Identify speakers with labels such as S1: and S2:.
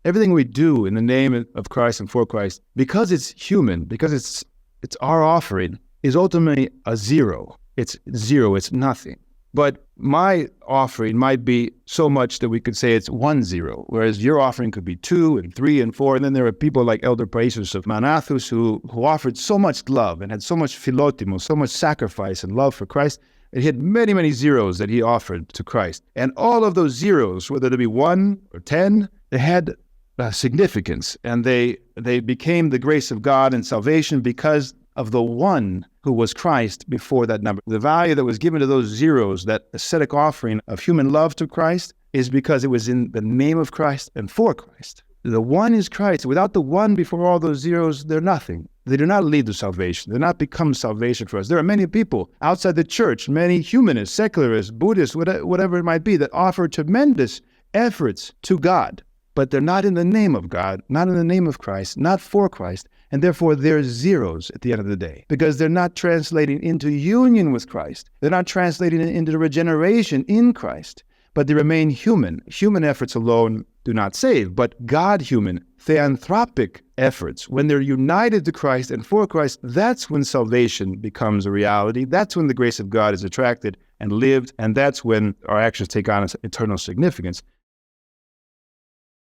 S1: everything we do in the name of Christ and for Christ, because it's human, because it's our offering, is ultimately a zero. It's zero, it's nothing. But my offering might be so much that we could say it's 1-0, whereas your offering could be 2 and 3 and 4. And then there are people like Elder Paisius of Manathus who offered so much love and had so much philotimo, so much sacrifice and love for Christ. And he had many, many zeros that he offered to Christ. And all of those zeros, whether they be 1 or 10, they had significance. And they became the grace of God and salvation because of the one who was Christ before that number. The value that was given to those zeros, that ascetic offering of human love to Christ, is because it was in the name of Christ and for Christ. The one is Christ. Without the one before all those zeros, they're nothing. They do not lead to salvation. They do not become salvation for us. There are many people outside the church, many humanists, secularists, Buddhists, whatever it might be, that offer tremendous efforts to God, but they're not in the name of God, not in the name of Christ, not for Christ, and therefore they're zeros at the end of the day because they're not translating into union with Christ. They're not translating into the regeneration in Christ, but they remain human. Human efforts alone do not save, but God-human, theanthropic efforts, when they're united to Christ and for Christ, that's when salvation becomes a reality. That's when the grace of God is attracted and lived, and that's when our actions take on eternal significance.